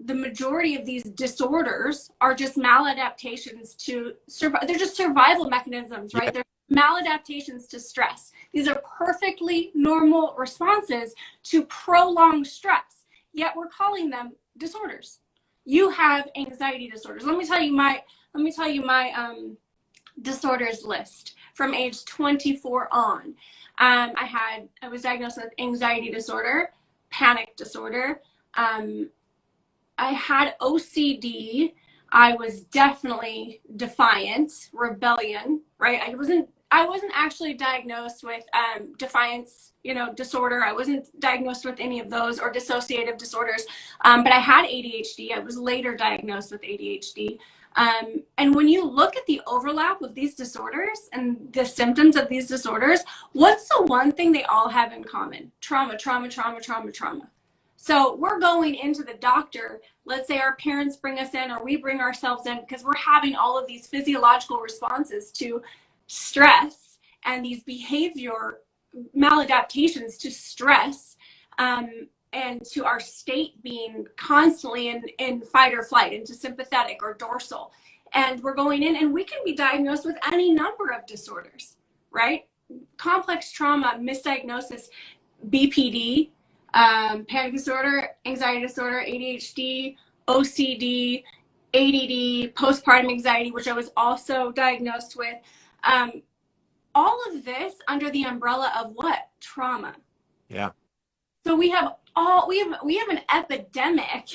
the majority of these disorders are just maladaptations to survive. They're just survival mechanisms, right? They're maladaptations to stress. These are perfectly normal responses to prolonged stress, yet we're calling them disorders. You have anxiety disorders. Let me tell you my disorders list from age 24 on. I was diagnosed with anxiety disorder, panic disorder. I had OCD. I was definitely defiant, rebellion, right? I wasn't actually diagnosed with defiance, disorder. I wasn't diagnosed with any of those, or dissociative disorders. But I had ADHD. I was later diagnosed with ADHD. And when you look at the overlap of these disorders and the symptoms of these disorders, what's the one thing they all have in common? Trauma, trauma, trauma, trauma, trauma. So we're going into the doctor. Let's say our parents bring us in, or we bring ourselves in, because we're having all of these physiological responses to stress and these behavior maladaptations to stress, and to our state being constantly in fight or flight, into sympathetic or dorsal. And we're going in, and we can be diagnosed with any number of disorders, right? Complex trauma, misdiagnosis, BPD, panic disorder, anxiety disorder, ADHD, OCD, ADD, postpartum anxiety, which I was also diagnosed with. All of this under the umbrella of what? Trauma. Yeah. So we have an epidemic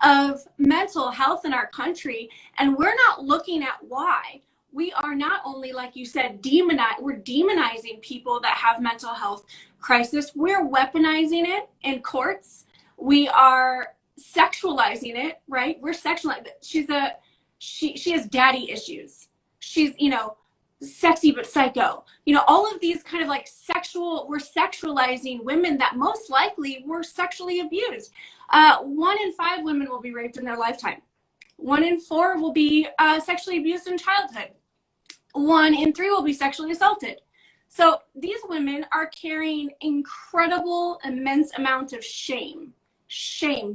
of mental health in our country, and we're not looking at why. We are not only, like you said, we're demonizing people that have mental health crisis. We're weaponizing it in courts. We are sexualizing it, right? We're sexualizing. She has daddy issues. She's, sexy but psycho. All of these kind of like we're sexualizing women that most likely were sexually abused. 1 in 5 women will be raped in their lifetime. 1 in 4 will be sexually abused in childhood. 1 in 3 will be sexually assaulted. So these women are carrying incredible, immense amounts of shame,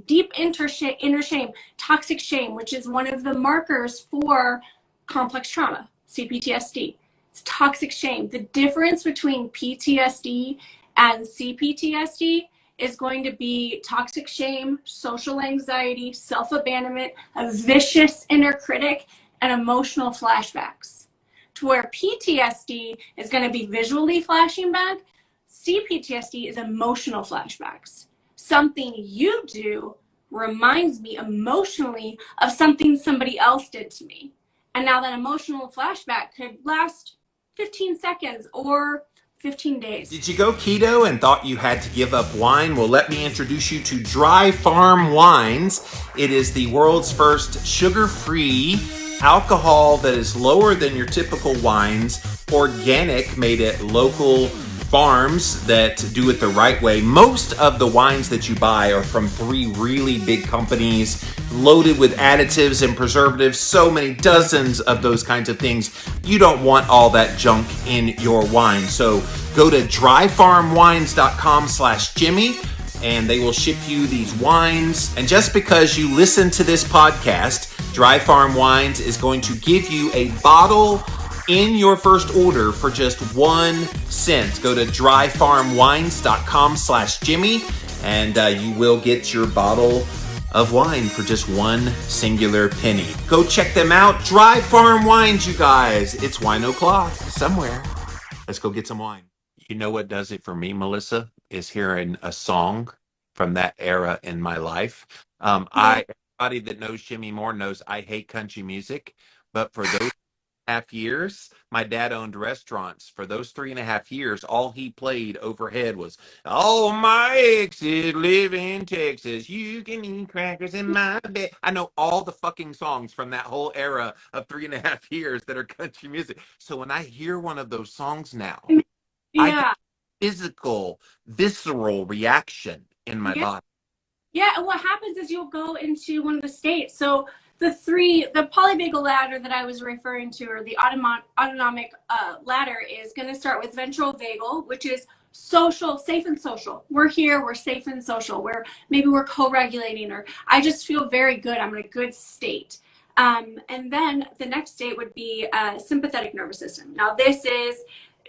deep inner shame, toxic shame, which is one of the markers for complex trauma, CPTSD. It's toxic shame. The difference between PTSD and CPTSD is going to be toxic shame, social anxiety, self-abandonment, a vicious inner critic, and emotional flashbacks. To where PTSD is going to be visually flashing back, CPTSD is emotional flashbacks. Something you do reminds me emotionally of something somebody else did to me. And now that emotional flashback could last 15 seconds or 15 days. Did you go keto and thought you had to give up wine? Well, let me introduce you to Dry Farm Wines. It is the world's first sugar-free alcohol that is lower than your typical wines, organic, made at local farms that do it the right way. Most of the wines that you buy are from 3 really big companies, loaded with additives and preservatives, so many dozens of those kinds of things. You don't want all that junk in your wine. So go to dryfarmwines.com/Jimmy and they will ship you these wines. And just because you listen to this podcast, Dry Farm Wines is going to give you a bottle in your first order for just 1 cent. Go to dryfarmwines.com/Jimmy and you will get your bottle of wine for just 1 singular penny. Go check them out. Dry Farm Wines, you guys. It's wine o'clock somewhere. Let's go get some wine. You know what does it for me, Melissa, is hearing a song from that era in my life. Everybody that knows Jimmy Moore knows I hate country music, but for those 3.5 years, my dad owned restaurants. For those 3.5 years, all he played overhead was, "Oh, my exes live in Texas. You can eat crackers in my bed." I know all the fucking songs from that whole era of 3.5 years that are country music. So when I hear one of those songs now, I get physical, visceral reaction in my body. Yeah, and what happens is you'll go into one of the states. So the polyvagal ladder that I was referring to, or the autonomic ladder, is going to start with ventral vagal, which is social, safe and social. We're here, we're safe and social. Maybe we're co-regulating, or I just feel very good. I'm in a good state. And then the next state would be sympathetic nervous system. Now this is,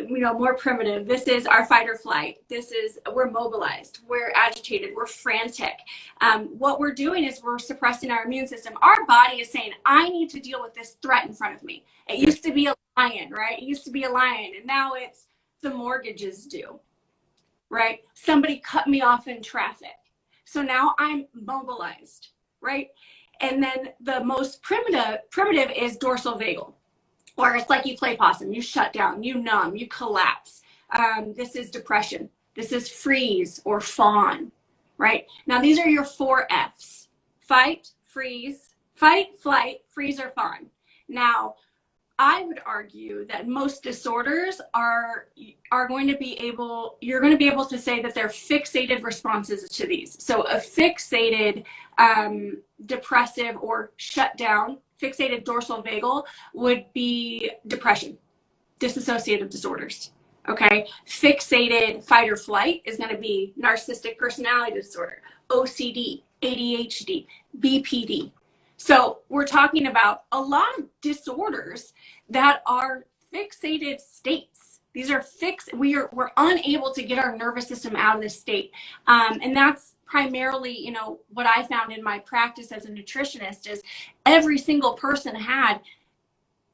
more primitive. This is our fight or flight. We're mobilized, we're agitated, we're frantic. What we're doing is we're suppressing our immune system. Our body is saying, I need to deal with this threat in front of me. It used to be a lion, right? It used to be a lion, and now it's the mortgage is due, right? Somebody cut me off in traffic. So now I'm mobilized, right? And then the most primitive is dorsal vagal, where it's like you play possum, you shut down, you numb, you collapse. This is depression. This is freeze or fawn, right? Now these are your 4 Fs: fight, flight, freeze, or fawn. Now, I would argue that most disorders are going to be able, you're going to be able to say that they're fixated responses to these. So a fixated depressive or shut down, fixated dorsal vagal would be depression, dissociative disorders. Okay. Fixated fight or flight is going to be narcissistic personality disorder, OCD, ADHD, BPD. So we're talking about a lot of disorders that are fixated states. These are we're unable to get our nervous system out of this state. And that's primarily, what I found in my practice as a nutritionist is every single person had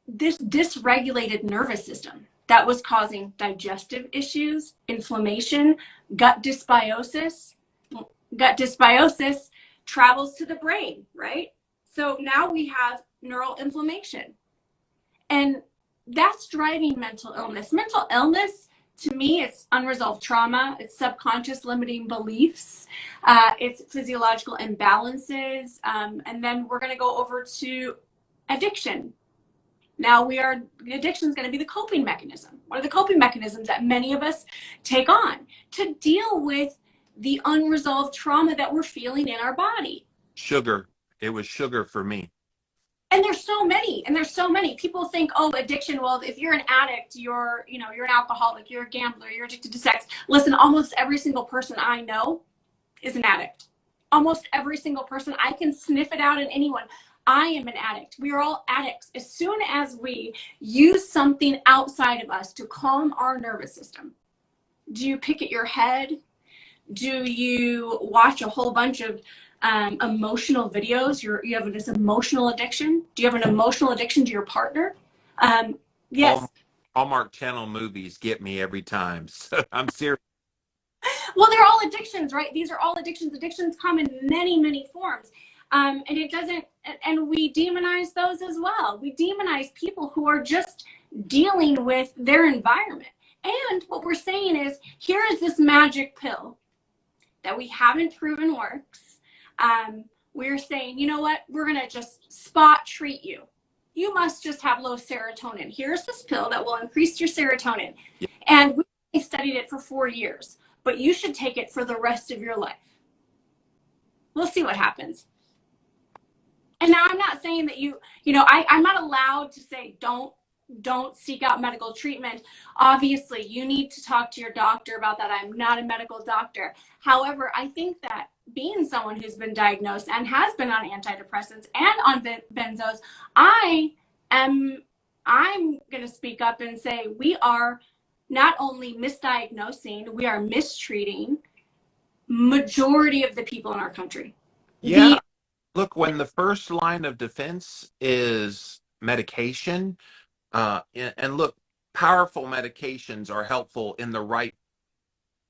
this dysregulated nervous system that was causing digestive issues, inflammation, gut dysbiosis. Gut dysbiosis travels to the brain, right? So now we have neural inflammation, and that's driving mental illness. Mental illness, to me, it's unresolved trauma, it's subconscious limiting beliefs, it's physiological imbalances, and then we're going to go over to addiction. Now addiction is going to be the coping mechanism. What are the coping mechanisms that many of us take on to deal with the unresolved trauma that we're feeling in our body? Sugar. It was sugar for me. And there's so many. People think, oh, addiction, well, if you're an addict, you're an alcoholic, you're a gambler, you're addicted to sex. Listen, almost every single person I know is an addict. Almost every single person. I can sniff it out in anyone. I am an addict. We are all addicts. As soon as we use something outside of us to calm our nervous system, do you pick at your head? Do you watch a whole bunch of emotional videos? You have this emotional addiction? Do you have an emotional addiction to your partner? Yes. Hallmark Channel movies get me every time. So I'm serious. Well, they're all addictions, right? These are all addictions. Addictions come in many, many forms. And we demonize those as well. We demonize people who are just dealing with their environment. And what we're saying is, here is this magic pill that we haven't proven works. We're saying, you know what? We're going to just spot treat you. You must just have low serotonin. Here's this pill that will increase your serotonin. Yeah. And we studied it for 4 years, but you should take it for the rest of your life. We'll see what happens. And now I'm not saying that I'm not allowed to say don't seek out medical treatment. Obviously, you need to talk to your doctor about that. I'm not a medical doctor. However, I think that being someone who's been diagnosed and has been on antidepressants and on benzos, I'm going to speak up and say we are not only misdiagnosing, we are mistreating majority of the people in our country. Yeah. Look, when the first line of defense is medication, and look, powerful medications are helpful in the right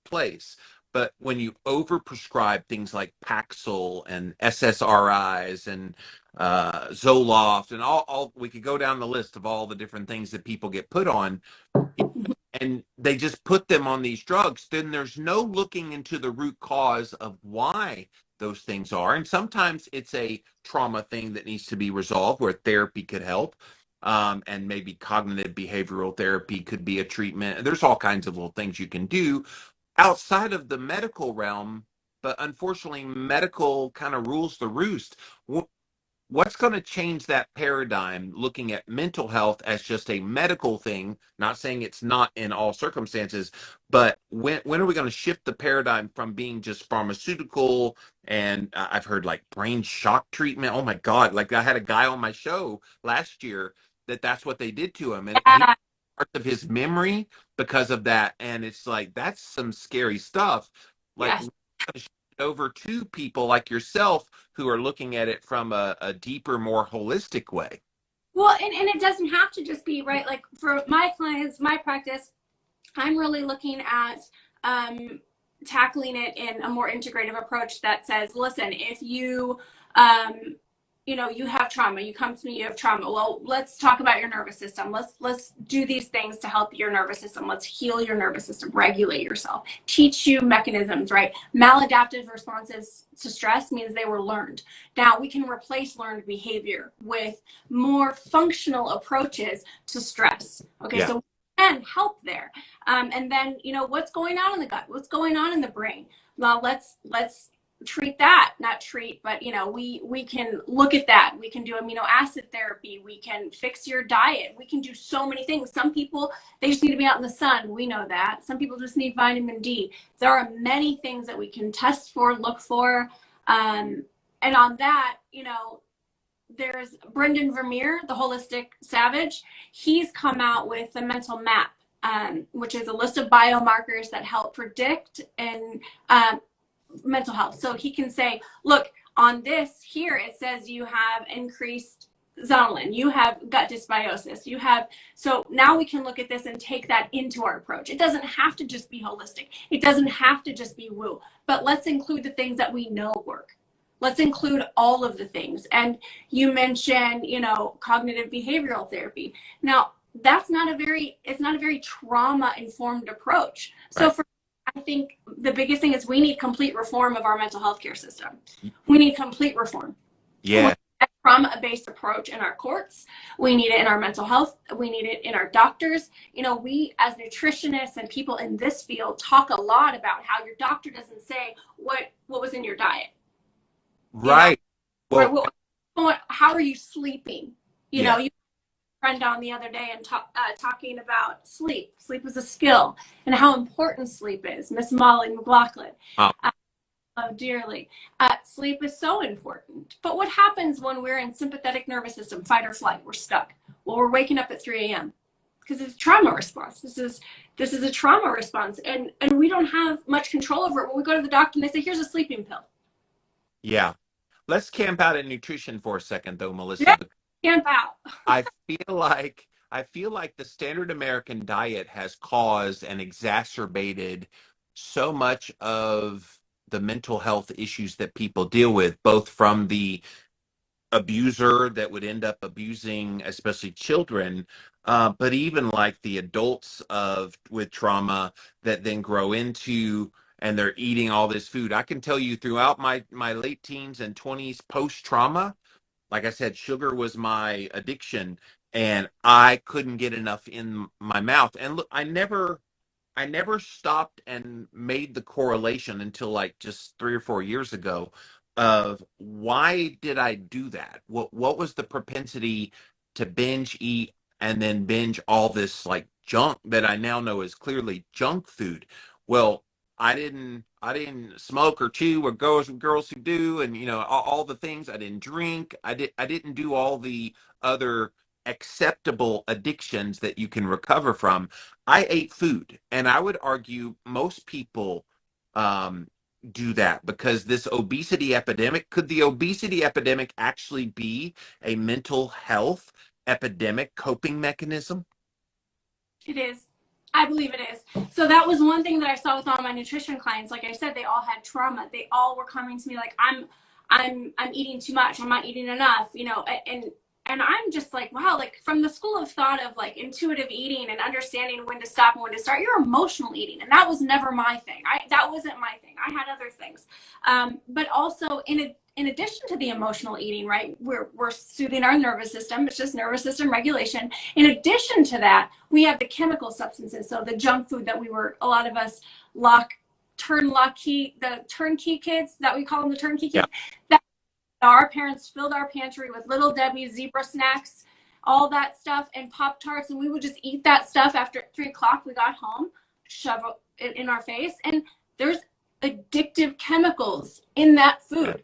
place. But when you overprescribe things like Paxil and SSRIs and Zoloft and all, we could go down the list of all the different things that people get put on, and they just put them on these drugs, then there's no looking into the root cause of why those things are. And sometimes it's a trauma thing that needs to be resolved where therapy could help. And maybe cognitive behavioral therapy could be a treatment. There's all kinds of little things you can do outside of the medical realm, but unfortunately, medical kind of rules the roost. what's going to change that paradigm, looking at mental health as just a medical thing, not saying it's not in all circumstances, but when are we going to shift the paradigm from being just pharmaceutical? And I've heard like brain shock treatment. Oh my God. Like I had a guy on my show last year that's what they did to him. And he Yeah, part of his memory because of that. And it's like, that's some scary stuff. Like yes. over to people like yourself who are looking at it from a deeper, more holistic way. Well, and it doesn't have to just be, right? Like for my clients, my practice, I'm really looking at tackling it in a more integrative approach that says, listen, if you, you have trauma, you come to me, you have trauma. Well, let's talk about your nervous system. Let's do these things to help your nervous system. Let's heal your nervous system, regulate yourself, teach you mechanisms, right? Maladaptive responses to stress means they were learned. Now we can replace learned behavior with more functional approaches to stress. Okay, Yeah. so can help there. And then, what's going on in the gut? What's going on in the brain? Well, let's treat that, not treat, but we can look at that. We can do amino acid therapy. We can fix your diet. We can do so many things. Some people, they just need to be out in the sun. We know that. Some people just need vitamin D. There are many things that we can test for, look for. And on that, there's Brendan Vermeer, the holistic savage. He's come out with the mental map, which is a list of biomarkers that help predict and mental health. So he can say, look, on this here, it says you have increased zonulin, you have gut dysbiosis, you have, so now we can look at this and take that into our approach. It doesn't have to just be holistic. It doesn't have to just be woo, but let's include the things that we know work. Let's include all of the things. And you mentioned, cognitive behavioral therapy. Now, it's not a very trauma-informed approach. So Right. I think the biggest thing is we need complete reform of our mental health care system. We need complete reform. Yeah. A trauma-based approach in our courts. We need it in our mental health. We need it in our doctors. We as nutritionists and people in this field talk a lot about how your doctor doesn't say what was in your diet. Right. Well, how are you sleeping? You yeah. had a friend on the other day and talking about sleep. Sleep is a skill and how important sleep is. Miss Molly McLaughlin. Oh. I love dearly. Sleep is so important. But what happens when we're in sympathetic nervous system, fight or flight? We're stuck. Well, we're waking up at 3 a.m. because it's a trauma response. This is a trauma response, and we don't have much control over it. When we go to the doctor and they say, here's a sleeping pill. Yeah. Let's camp out at nutrition for a second, though, Melissa. Yeah, camp out. I feel like the standard American diet has caused and exacerbated so much of the mental health issues that people deal with, both from the abuser that would end up abusing, especially children, but even like the adults with trauma that then grow into and they're eating all this food. I can tell you throughout my late teens and 20s post trauma, like I said, sugar was my addiction and I couldn't get enough in my mouth. And look, I never stopped and made the correlation until like just 3 or 4 years ago of why did I do that? What was the propensity to binge eat and then binge all this like junk that I now know is clearly junk food? Well, I didn't smoke or chew or girls who do, and all the things. I didn't drink. I didn't do all the other acceptable addictions that you can recover from. I ate food, and I would argue most people um, do that because this obesity epidemic, could the obesity epidemic actually be a mental health epidemic coping mechanism? It is. I believe it is. So that was one thing that I saw with all my nutrition clients. Like I said, they all had trauma. They all were coming to me like, I'm eating too much. I'm not eating enough, and I'm just like, wow, like from the school of thought of like intuitive eating and understanding when to stop and when to start, you're emotional eating. And that was never my thing. That wasn't my thing. I had other things. But also in addition to the emotional eating, right, we're soothing our nervous system. It's just nervous system regulation. In addition to that, we have the chemical substances. So the junk food that a lot of us the turnkey kids that we call them, the turnkey kids. Yeah. Our parents filled our pantry with Little Debbie's, Zebra snacks, all that stuff, and Pop-Tarts, and we would just eat that stuff after 3 o'clock. We got home, shove it in our face, and there's addictive chemicals in that food.